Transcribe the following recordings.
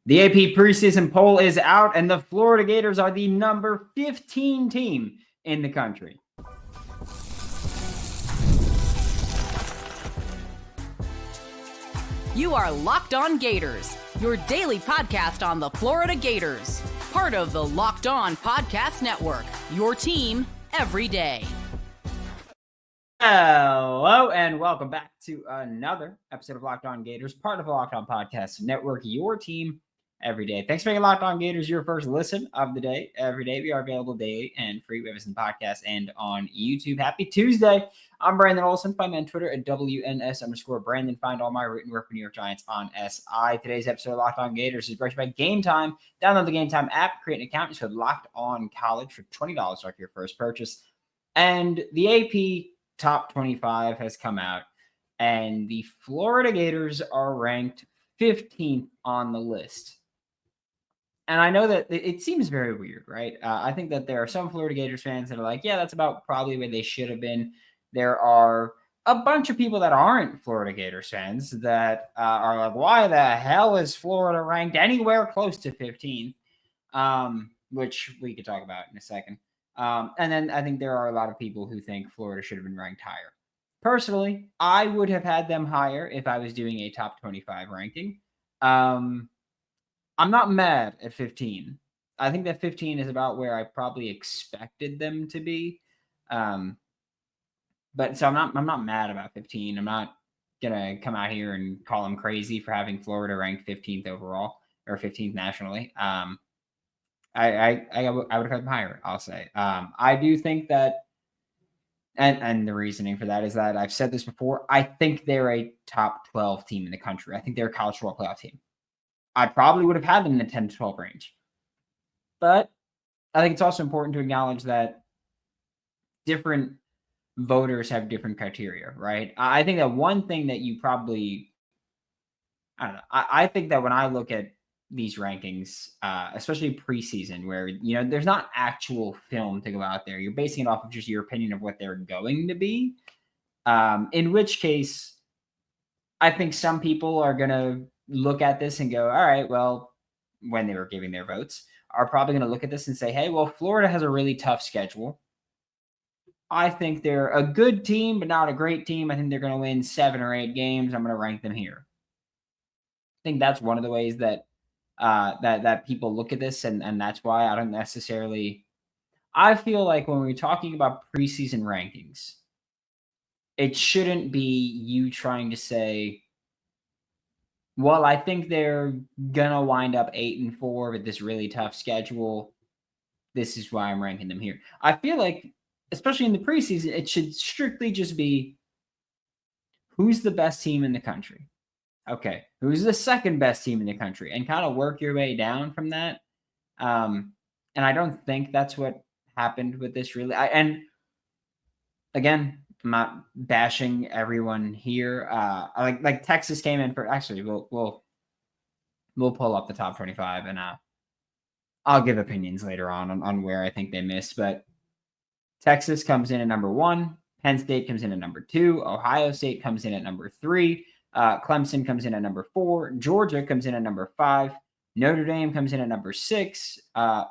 The AP preseason poll is out, and the Florida Gators are the number 15 team in the country. You are Locked On Gators, your daily podcast on the Florida Gators. Part of the Locked On Podcast Network, your team every day. Hello, and welcome back to another episode of Locked On Gators, part of the Locked On Podcast Network, your team every day. Thanks for making Locked On Gators your first listen of the day. Every day we are available daily and free. We have us in podcast and on YouTube. Happy Tuesday. I'm Brandon Olsen. Find me on Twitter at WNS_Brandon. Find all my written work for New York Giants on SI. Today's episode of Locked On Gators is brought to you by Game Time. Download the Game Time app, create an account, and Locked On College for $20 off your first purchase. And the AP Top 25 has come out, and the Florida Gators are ranked 15th on the list. And I know that it seems very weird, right? I think that there are some Florida Gators fans that are like, yeah, that's about probably where they should have been. There are a bunch of people that aren't Florida Gators fans that are like, why the hell is Florida ranked anywhere close to 15th? Which we could talk about in a second. And then I think there are a lot of people who think Florida should have been ranked higher. Personally, I would have had them higher if I was doing a top 25 ranking. I'm not mad at 15. I think that 15 is about where I probably expected them to be. But so I'm not mad about 15. I'm not gonna come out here and call them crazy for having Florida ranked 15th overall or 15th nationally. I would have had them higher, I'll say. I do think that, and the reasoning for that is that I've said this before, I think they're a top 12 team in the country. I think they're a college football playoff team. I probably would have had them in the 10 to 12 range. But I think it's also important to acknowledge that different voters have different criteria, right? I think that one thing that you probably, I don't know, I think that when I look at these rankings, especially preseason, where there's not actual film to go out there. You're basing it off of just your opinion of what they're going to be. In which case, I think some people are gonna look at this and go, all right, well, when they were giving their votes, are probably gonna look at this and say, hey, well, Florida has a really tough schedule. I think they're a good team, but not a great team. I think they're gonna win 7 or 8 games. I'm gonna rank them here. I think that's one of the ways that that people look at this, and that's why I don't necessarily. I feel like when we're talking about preseason rankings, it shouldn't be you trying to say, well, I think they're gonna wind up 8-4 with this really tough schedule. This is why I'm ranking them here. I feel like, especially in the preseason, it should strictly just be who's the best team in the country. Okay, who's the second best team in the country, and kind of work your way down from that. And I don't think that's what happened with this really. And again, I'm not bashing everyone here. Like Texas came in for. Actually, we'll pull up the top 25, and I'll give opinions later on where I think they missed. But Texas comes in at number 1. Penn State comes in at number 2. Ohio State comes in at number 3. Clemson comes in at number 4. Georgia comes in at number 5. Notre Dame comes in at number 6.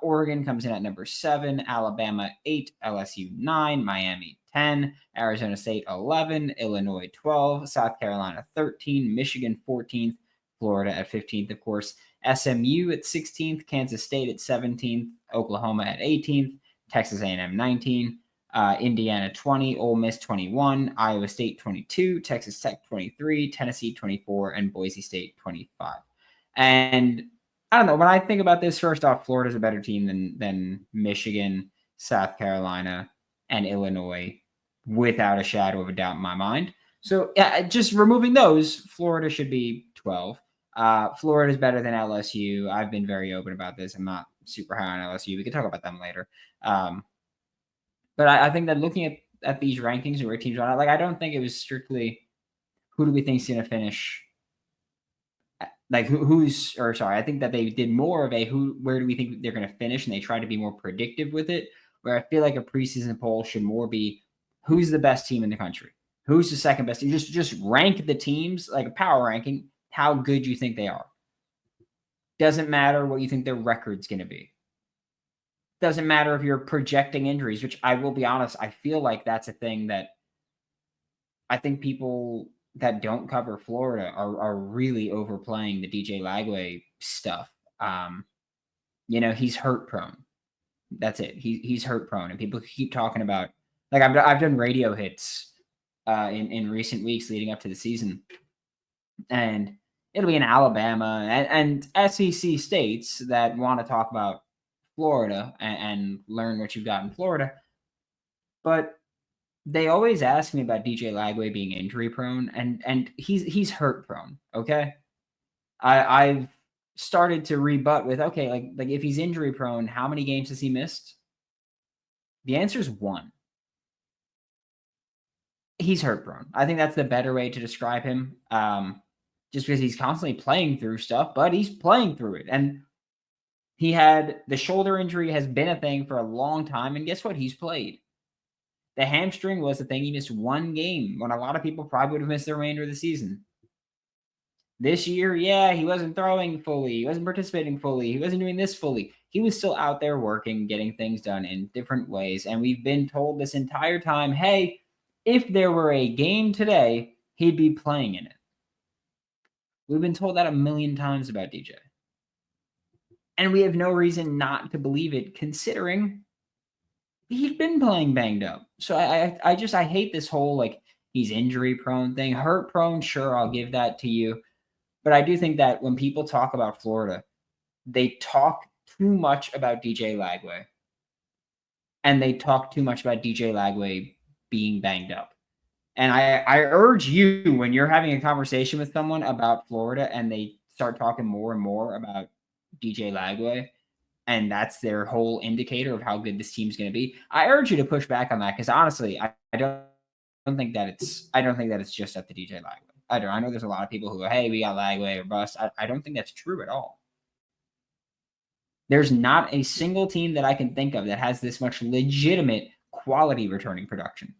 Oregon comes in at number 7. Alabama 8. LSU 9. Miami 10. Arizona State 11. Illinois 12. South Carolina 13. Michigan 14th. Florida at 15th, of course. SMU at 16th. Kansas State at 17th. Oklahoma at 18th. Texas A&M 19. Indiana 20, Ole Miss 21, Iowa State 22, Texas Tech 23, Tennessee 24, and Boise State 25. And I don't know, when I think about this, first off, Florida's a better team than Michigan, South Carolina, and Illinois, without a shadow of a doubt in my mind. So yeah, just removing those, Florida should be 12. Florida's better than LSU. I've been very open about this. I'm not super high on LSU. We can talk about them later. But I think that looking at these rankings and where teams are, like, I don't think it was strictly who do we think is going to finish. Like I think that they did more of a where do we think they're going to finish, and they tried to be more predictive with it. Where I feel like a preseason poll should more be who's the best team in the country, who's the second best team. Just rank the teams like a power ranking, how good you think they are. Doesn't matter what you think their record's going to be. Doesn't matter if you're projecting injuries, which I will be honest, I feel like that's a thing that I think people that don't cover Florida are really overplaying the DJ Lagway stuff. He's hurt prone. That's it. He's hurt prone, and people keep talking about, like, I've done radio hits in recent weeks leading up to the season, and it'll be in Alabama and SEC states that want to talk about Florida and learn what you've got in Florida, but they always ask me about DJ Lagway being injury prone, and he's hurt prone. Okay, I've started to rebut with, okay, like if he's injury prone, how many games has he missed? The answer is 1. He's hurt prone. I think that's the better way to describe him. Just because he's constantly playing through stuff, but he's playing through it. And he had the shoulder injury has been a thing for a long time. And guess what? He's played. The hamstring was the thing. He missed 1 game when a lot of people probably would have missed the remainder of the season. This year, yeah, he wasn't throwing fully. He wasn't participating fully. He wasn't doing this fully. He was still out there working, getting things done in different ways. And we've been told this entire time, hey, if there were a game today, he'd be playing in it. We've been told that 1,000,000 times about DJ. And we have no reason not to believe it, considering he's been playing banged up. So I hate this whole, like, he's injury prone thing. Hurt prone, sure, I'll give that to you. But I do think that when people talk about Florida, they talk too much about DJ Lagway. And they talk too much about DJ Lagway being banged up. And I urge you, when you're having a conversation with someone about Florida and they start talking more and more about DJ Lagway, and that's their whole indicator of how good this team's going to be, I urge you to push back on that, because honestly, I don't think that it's just up to DJ Lagway. I know there's a lot of people who go, hey, we got Lagway or bust. I don't think that's true at all. There's not a single team that I can think of that has this much legitimate quality returning production.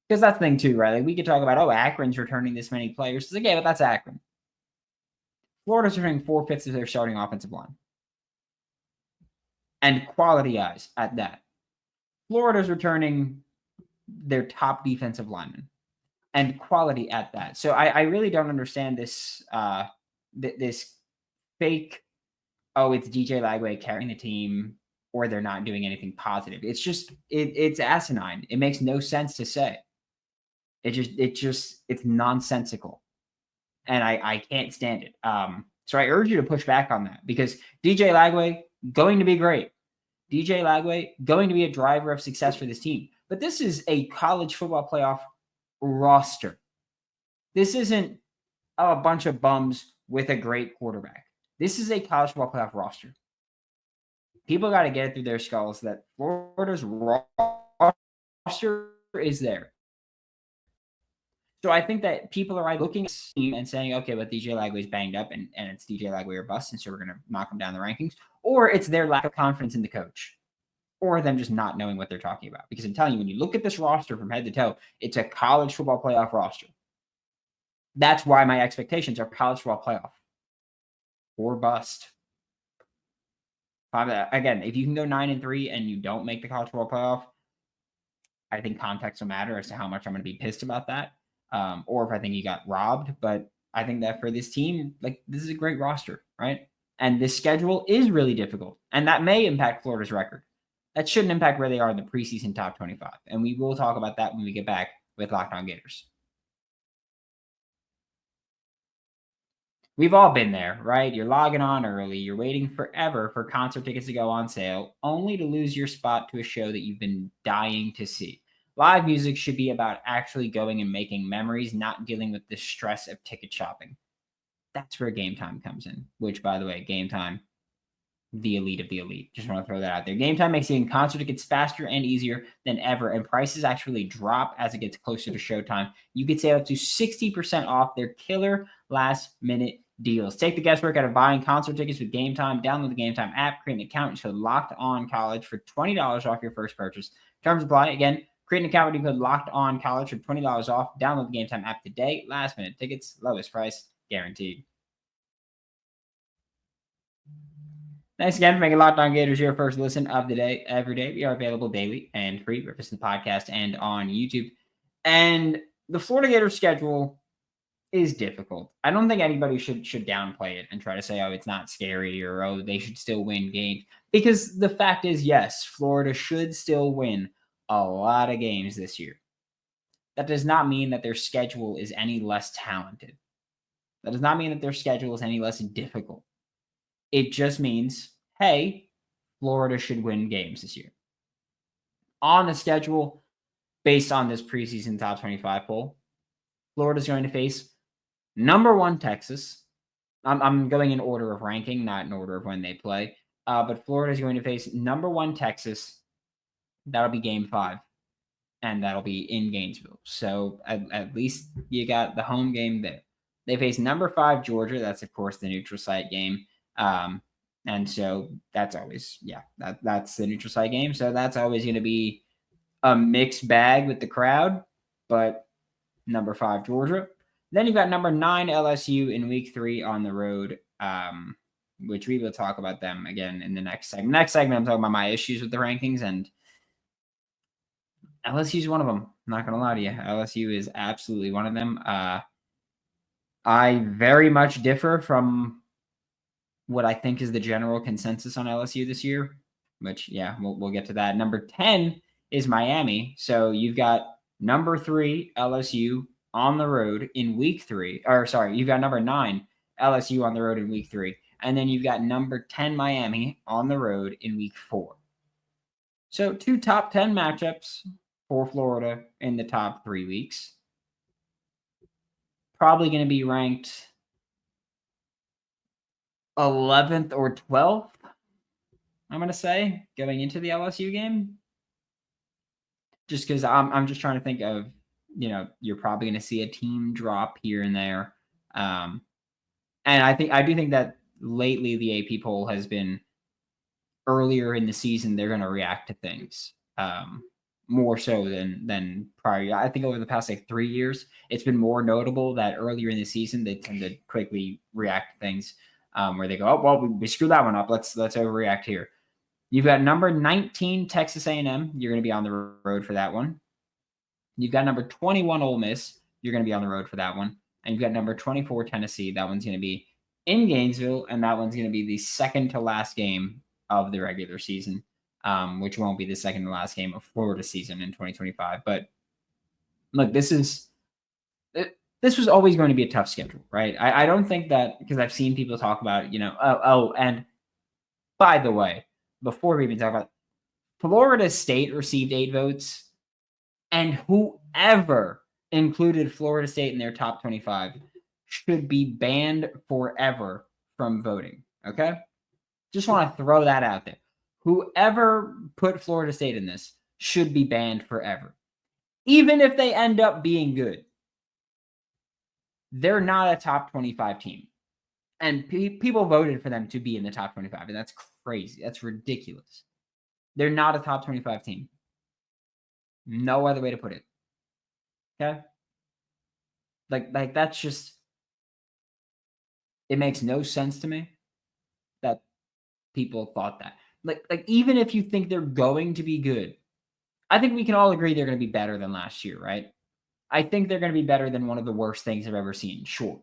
Because that's the thing too, right? Like, we could talk about, oh, Akron's returning this many players. It's like, yeah, but that's Akron. Florida's returning 4/5 of their starting offensive line. And quality guys at that. Florida's returning their top defensive lineman. And quality at that. So I really don't understand this this fake, oh, it's DJ Lagway carrying the team, or they're not doing anything positive. It's just it's asinine. It makes no sense to say. It's nonsensical. And I can't stand it. So I urge you to push back on that, because DJ Lagway going to be great. DJ Lagway going to be a driver of success for this team. But this is a college football playoff roster. This isn't a bunch of bums with a great quarterback. This is a college football playoff roster. People got to get it through their skulls that Florida's roster is there. So I think that people are looking at this team and saying, okay, but DJ Lagway's banged up and it's DJ Lagway or bust, and so we're going to knock him down the rankings. Or it's their lack of confidence in the coach, or them just not knowing what they're talking about. Because I'm telling you, when you look at this roster from head to toe, it's a college football playoff roster. That's why my expectations are college football playoff or bust. Again, if you can go 9-3 and you don't make the college football playoff, I think context will matter as to how much I'm going to be pissed about that. Or if I think you got robbed. But I think that for this team, like, this is a great roster, right? And this schedule is really difficult. And that may impact Florida's record. That shouldn't impact where they are in the preseason top 25. And we will talk about that when we get back with Locked On Gators. We've all been there, right? You're logging on early. You're waiting forever for concert tickets to go on sale, only to lose your spot to a show that you've been dying to see. Live music should be about actually going and making memories, not dealing with the stress of ticket shopping. That's where Game Time comes in, which, by the way, Game Time, the elite of the elite. Just want to throw that out there. Game Time makes getting concert tickets faster and easier than ever, and prices actually drop as it gets closer to showtime. You could save up to 60% off their killer last-minute deals. Take the guesswork out of buying concert tickets with Game Time. Download the Game Time app, create an account, and show Locked On College for $20 off your first purchase. Terms apply. Again, create an account with the code Locked On College for $20 off. Download the Game Time app today. Last-minute tickets, lowest price guaranteed. Thanks again for making Locked On Gators your first listen of the day. Every day, we are available daily and free, breakfast in the podcast and on YouTube. And the Florida Gators schedule is difficult. I don't think anybody should downplay it and try to say, oh, it's not scary or, oh, they should still win games. Because the fact is, yes, Florida should still win a lot of games this year. That does not mean that their schedule is any less talented. That does not mean that their schedule is any less difficult. It just means, hey, Florida should win games this year. On the schedule, based on this preseason top 25 poll, Florida's going to face number 1 Texas. I'm going in order of ranking, not in order of when they play. But Florida's going to face number 1 Texas. That'll be game 5. And that'll be in Gainesville. So at least you got the home game there. They face number 5 Georgia. That's, of course, the neutral site game. And so that's always, that's the neutral site game. So that's always going to be a mixed bag with the crowd. But number 5 Georgia. Then you've got number 9 LSU in week 3 on the road, which we will talk about them again in the next segment. Next segment, I'm talking about my issues with the rankings, and LSU is one of them. I'm not going to lie to you. LSU is absolutely one of them. I very much differ from what I think is the general consensus on LSU this year, which, we'll get to that. Number 10 is Miami. So you've got number 3 LSU on the road in week 3. You've got number 9 LSU on the road in week 3. And then you've got number 10 Miami on the road in week 4. So 2 top 10 matchups for Florida in the top 3 weeks. Probably going to be ranked 11th or 12th, I'm going to say, going into the LSU game. Just because I'm just trying to think of, you're probably going to see a team drop here and there. And I do think that lately the AP poll has been earlier in the season, they're going to react to things more so than prior. I think over the past 3 years, it's been more notable that earlier in the season, they tend to quickly react to things where they go, oh, well, we screwed that one up. Let's overreact here. You've got number 19 Texas A&M. You're going to be on the road for that one. You've got number 21 Ole Miss. You're going to be on the road for that one. And you've got number 24 Tennessee. That one's going to be in Gainesville, and that one's going to be the second to last game of the regular season, which won't be the second to last game of Florida season in 2025. But look, this was always going to be a tough schedule, right? I don't think that, because I've seen people talk about, and by the way, before we even talk about Florida State received 8 votes, and whoever included Florida State in their top 25 should be banned forever from voting. Okay? Just want to throw that out there. Whoever put Florida State in this should be banned forever. Even if they end up being good. They're not a top 25 team. And people voted for them to be in the top 25. And that's crazy. That's ridiculous. They're not a top 25 team. No other way to put it. Okay? Like that's just, it makes no sense to me that people thought that. Like even if you think they're going to be good, I think we can all agree they're going to be better than last year, right? I think they're going to be better than one of the worst things I've ever seen. Sure.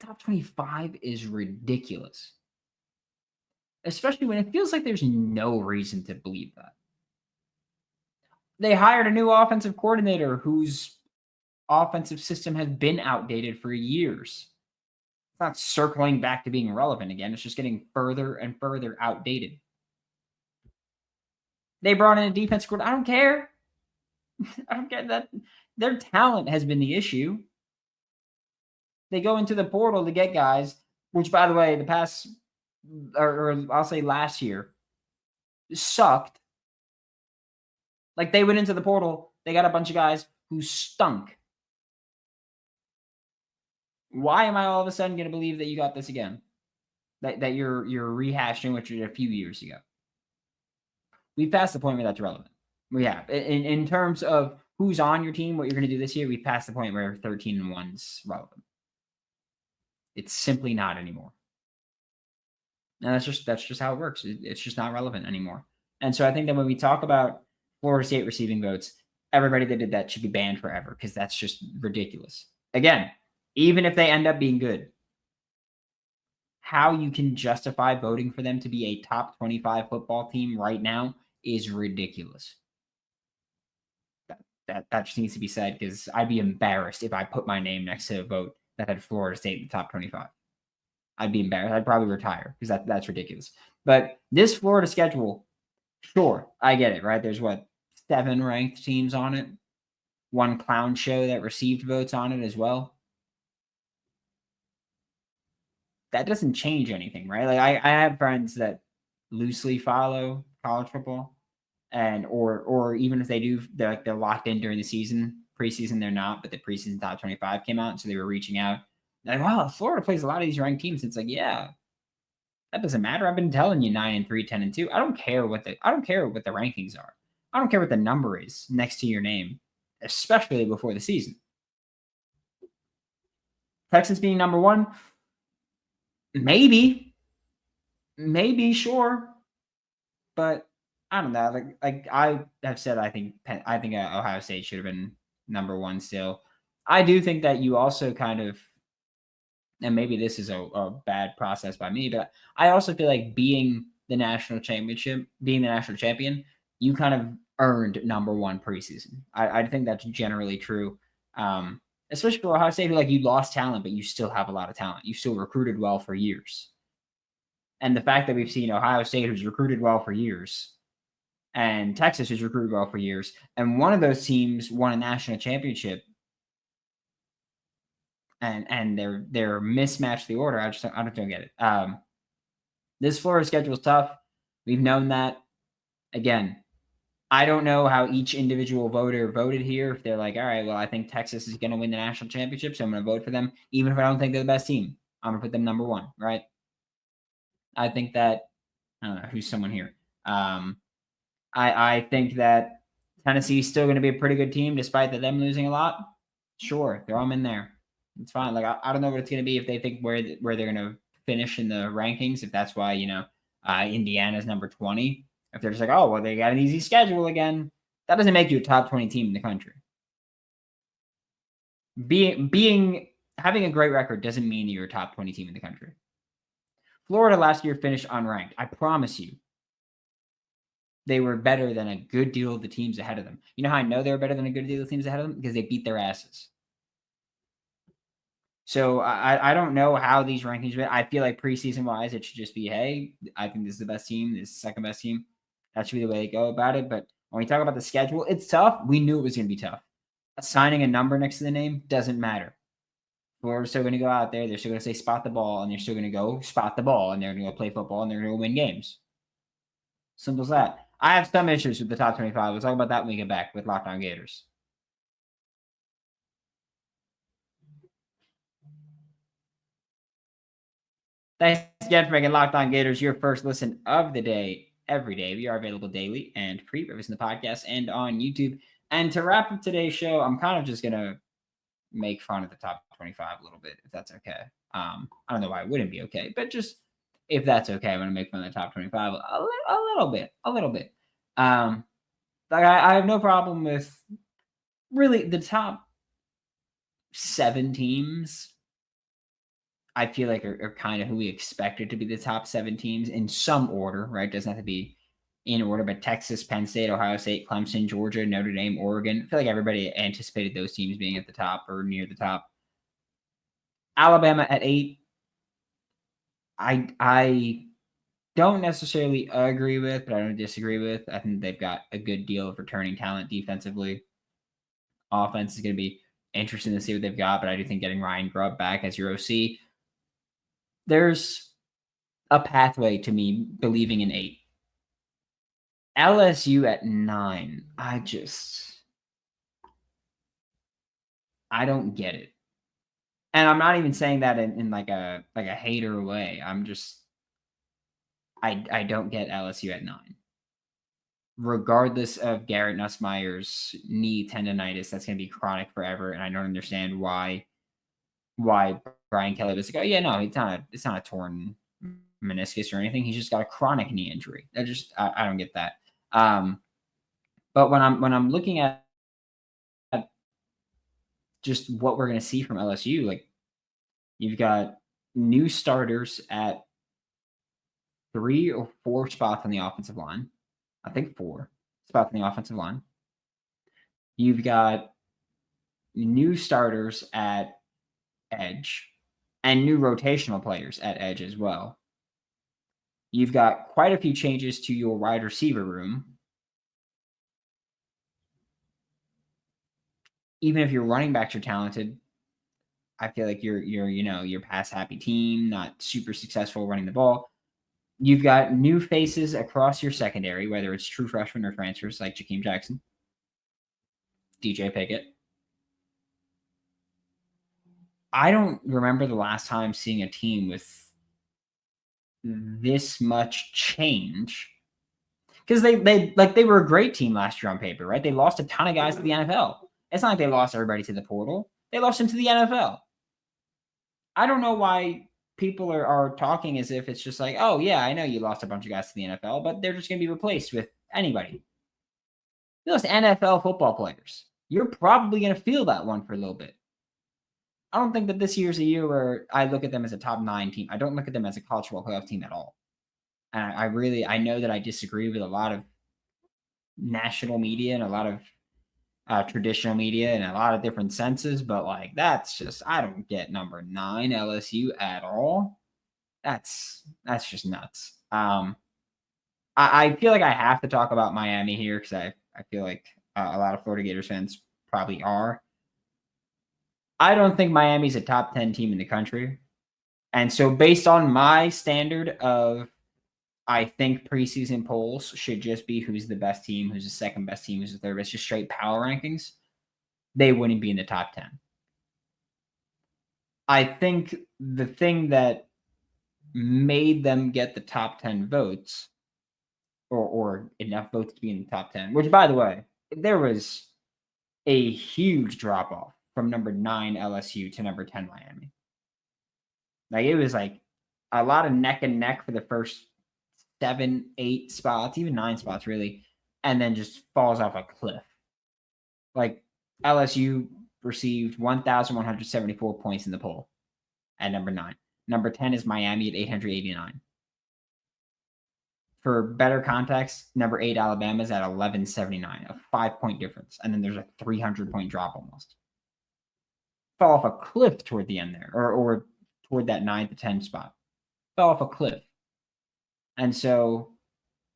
Top 25 is ridiculous. Especially when it feels like there's no reason to believe that. They hired a new offensive coordinator whose offensive system has been outdated for years. It's not circling back to being relevant again. It's just getting further and further outdated. They brought in a defense coordinator. I don't care. I don't get that. Their talent has been the issue. They go into the portal to get guys, which, by the way, the past, or I'll say last year, sucked. Like, they went into the portal, they got a bunch of guys who stunk. Why am I all of a sudden going to believe that you got this again? That you're rehashing what you did a few years ago? We've passed the point where that's relevant. We have. In terms of who's on your team, what you're going to do this year, we've passed the point where 13-1's relevant. It's simply not anymore. And that's just how it works. It's just not relevant anymore. And so I think that when we talk about Florida State receiving votes, everybody that did that should be banned forever because that's just ridiculous. Again, even if they end up being good, how you can justify voting for them to be a top 25 football team right now is ridiculous. That just needs to be said because I'd be embarrassed if I put my name next to a vote that had Florida State in the top 25. I'd be embarrassed. I'd probably retire because that's ridiculous. But this Florida schedule, sure, I get it, right? There's 7 ranked teams on it. 1 clown show that received votes on it as well. That doesn't change anything, right? Like I have friends that loosely follow college football, and or even if they do, they're locked in during the season. Preseason, they're not, but the preseason top 25 came out, so they were reaching out. They're like, wow, Florida plays a lot of these ranked teams. It's like, yeah, that doesn't matter. I've been telling you 9-3, 10-2. I don't care what the rankings are. I don't care what the number is next to your name, especially before the season. Texas being number 1, maybe, sure, but I don't know. Like I have said, I think Ohio State should have been number 1 still. I do think that you also kind of, and maybe this is a bad process by me, but I also feel like being the national champion, you kind of earned number 1 preseason. I think that's generally true. Especially for Ohio State, like you lost talent, but you still have a lot of talent. You still recruited well for years. And the fact that we've seen Ohio State, who's recruited well for years, and Texas, who's recruited well for years, and one of those teams won a national championship, and they're mismatched the order. I don't get it. This Florida schedule is tough. We've known that. Again, I don't know how each individual voter voted here. If they're like, all right, well, I think Texas is going to win the national championship, so I'm going to vote for them, even if I don't think they're the best team. I'm going to put them number 1, right? I think that, I don't know, who's someone here? I think that Tennessee's still going to be a pretty good team, despite them losing a lot. Sure, throw them in there. It's fine. Like I don't know what it's going to be if they think where they're going to finish in the rankings. If that's why Indiana's number 20. If they're just like, oh well, they got an easy schedule again, that doesn't make you a top 20 team in the country. Having a great record doesn't mean you're a top 20 team in the country. Florida last year finished unranked. I promise you, they were better than a good deal of the teams ahead of them. You know how I know they were better than a good deal of the teams ahead of them? Because they beat their asses. So I don't know how these rankings went. I feel like preseason wise, it should just be, hey, I think this is the best team. This is the second best team. That should be the way to go about it. But when we talk about the schedule, it's tough. We knew it was going to be tough. Assigning a number next to the name doesn't matter. Florida's still going to go out there. They're still going to say spot the ball, and they're still going to go spot the ball, and they're going to go play football, and they're going to win games. Simple as that. I have some issues with the top 25. We'll talk about that when we get back with Locked On Gators. Thanks again for making Locked On Gators your first listen of the day every day. We are available daily and free for listening to the podcast and on YouTube. And to wrap up today's show, I'm kind of just going to make fun of the top 25 a little bit, if that's okay. I don't know why it wouldn't be okay, but just if that's okay, I'm going to make fun of the top 25 a little bit. Like I have no problem with really the top 7 teams. I feel like are kind of who we expected to be the top 7 teams in some order, right? Doesn't have to be in order, but Texas, Penn State, Ohio State, Clemson, Georgia, Notre Dame, Oregon. I feel like everybody anticipated those teams being at the top or near the top. Alabama at 8. I don't necessarily agree with, but I don't disagree with. I think they've got a good deal of returning talent defensively. Offense is going to be interesting to see what they've got, but I do think getting Ryan Grubb back as your OC, there's a pathway to me believing in 8. LSU at 9. I don't get it. And I'm not even saying that in like a hater way. I'm just I don't get LSU at 9. Regardless of Garrett Nussmeier's knee tendonitis, that's going to be chronic forever, and I don't understand why Brian Kelly was like, oh yeah, no, it's not a torn meniscus or anything. He's just got a chronic knee injury. I don't get that. But when I'm looking at just what we're going to see from LSU, like you've got new starters at 3 or 4 spots on the offensive line. I think 4 spots on the offensive line. You've got new starters at edge and new rotational players at edge as well. You've got quite a few changes to your wide receiver room. Even if your running backs are talented, I feel like you're pass happy team, not super successful running the ball. You've got new faces across your secondary, whether it's true freshmen or transfers like Jakeem Jackson, DJ Pickett. I don't remember the last time seeing a team with this much change, because they were a great team last year on paper, right? They lost a ton of guys to the NFL. It's not like they lost everybody to the portal. They lost them to the NFL. I don't know why people are talking as if it's just like, oh, yeah, I know you lost a bunch of guys to the NFL, but they're just going to be replaced with anybody. You lost NFL football players. You're probably going to feel that one for a little bit. I don't think that this year's a year where I look at them as a top 9 team. I don't look at them as a college football playoff team at all. And I know that I disagree with a lot of national media and a lot of traditional media in a lot of different senses, but like that's just, I don't get number 9 LSU at all. That's just nuts. I feel like I have to talk about Miami here because I feel like a lot of Florida Gators fans probably are. I don't think Miami's a top 10 team in the country. And so based on my standard of, I think preseason polls should just be who's the best team, who's the second best team, who's the third best, just straight power rankings, they wouldn't be in the top 10. I think the thing that made them get the top 10 votes, or enough votes to be in the top 10, which, by the way, there was a huge drop-off from number 9 LSU to number 10 Miami. Like, it was like a lot of neck and neck for the first 7, 8 spots, even 9 spots, really, and then just falls off a cliff. Like, LSU received 1,174 points in the poll at number 9. Number 10 is Miami at 889. For better context, number 8 Alabama is at 1179, a 5-point difference, and then there's a 300-point drop almost. Fell off a cliff toward the end there, or toward that 9 to 10 spot. Fell off a cliff. And so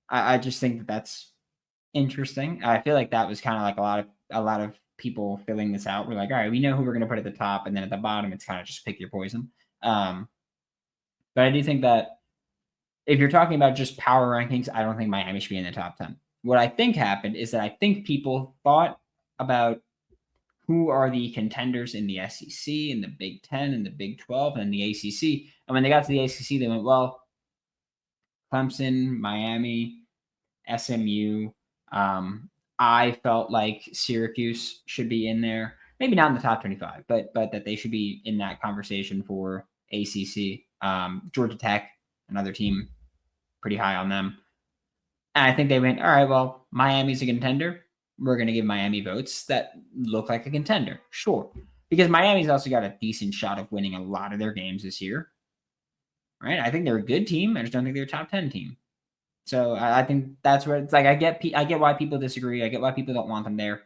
I just think that that's interesting. I feel like that was kind of like a lot of people filling this out. We're like, all right, we know who we're going to put at the top, and then at the bottom, it's kind of just pick your poison. But I do think that if you're talking about just power rankings, I don't think Miami should be in the top 10. What I think happened is that I think people thought about who are the contenders in the SEC, in the Big 10, in the Big 12, and the ACC. And when they got to the ACC, they went, well, Clemson, Miami, SMU. I felt like Syracuse should be in there. Maybe not in the top 25, but that they should be in that conversation for ACC. Georgia Tech, another team, pretty high on them. And I think they went, all right, well, Miami's a contender. We're going to give Miami votes that look like a contender. Sure. Because Miami's also got a decent shot of winning a lot of their games this year. Right? I think they're a good team. I just don't think they're a top 10 team. So I think that's where it's like, I get why people disagree. I get why people don't want them there.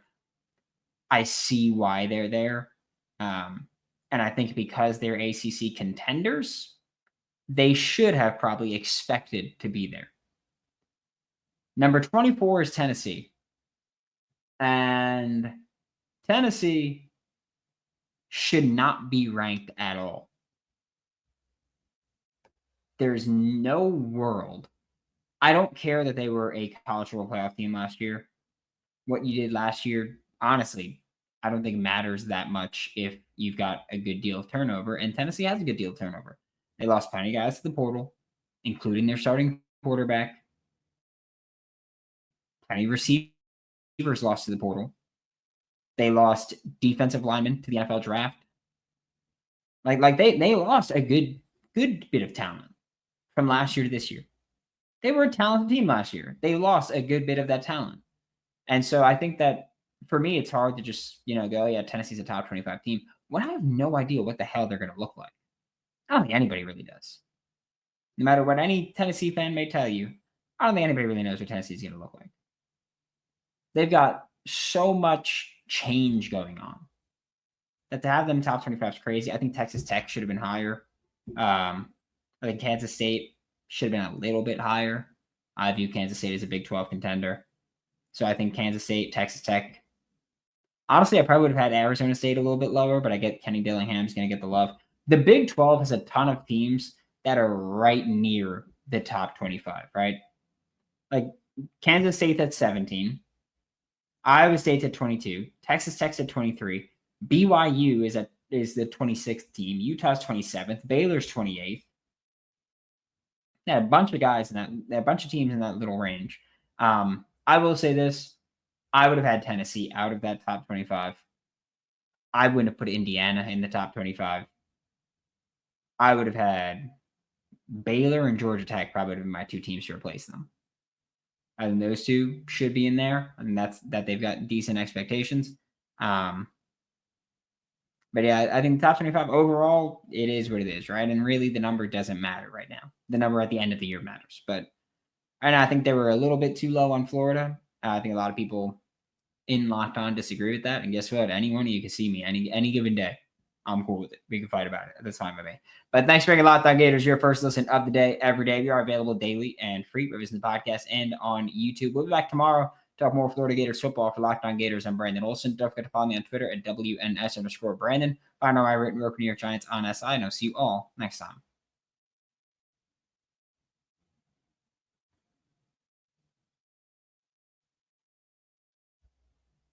I see why they're there. And I think because they're ACC contenders, they should have probably expected to be there. Number 24 is Tennessee. And Tennessee should not be ranked at all. There's no world. I don't care that they were a college football playoff team last year. What you did last year, honestly, I don't think matters that much if you've got a good deal of turnover. And Tennessee has a good deal of turnover. They lost plenty of guys to the portal, including their starting quarterback. Plenty of receivers lost to the portal. They lost defensive linemen to the NFL draft. Like they lost a good bit of talent from last year to this year. They were a talented team last year. They lost a good bit of that talent. And so I think that for me, it's hard to just, go, yeah, Tennessee's a top 25 team when I have no idea what the hell they're going to look like. I don't think anybody really does. No matter what any Tennessee fan may tell you, I don't think anybody really knows what Tennessee's going to look like. They've got so much change going on that to have them top 25 is crazy. I think Texas Tech should have been higher. I think Kansas State should have been a little bit higher. I view Kansas State as a Big 12 contender. So I think Kansas State, Texas Tech. Honestly, I probably would have had Arizona State a little bit lower, but I get Kenny Dillingham's going to get the love. The Big 12 has a ton of teams that are right near the top 25, right? Like Kansas State at 17. Iowa State's at 22. Texas Tech's at 23. BYU is the 26th team. Utah's 27th. Baylor's 28th. Yeah, a bunch of guys a bunch of teams in that little range. I will say this. I would have had Tennessee out of that top 25. I wouldn't have put Indiana in the top 25. I would have had Baylor and Georgia Tech probably would have been my two teams to replace them. I think those two should be in there, and that they've got decent expectations. But yeah, I think the top 25 overall, it is what it is, right? And really, the number doesn't matter right now. The number at the end of the year matters. But I think they were a little bit too low on Florida. I think a lot of people in Locked On disagree with that. And guess what? Anyone, you can see me any given day. I'm cool with it. We can fight about it. That's fine by me. But thanks for making Locked On Gators your first listen of the day every day. We are available daily and free, whether it's in the podcast and on YouTube. We'll be back tomorrow to talk more Florida Gators football. For Locked On Gators, I'm Brandon Olsen. Don't forget to follow me on Twitter at WNS_Brandon. Find out my written work for New York Giants on SI, and I'll see you all next time.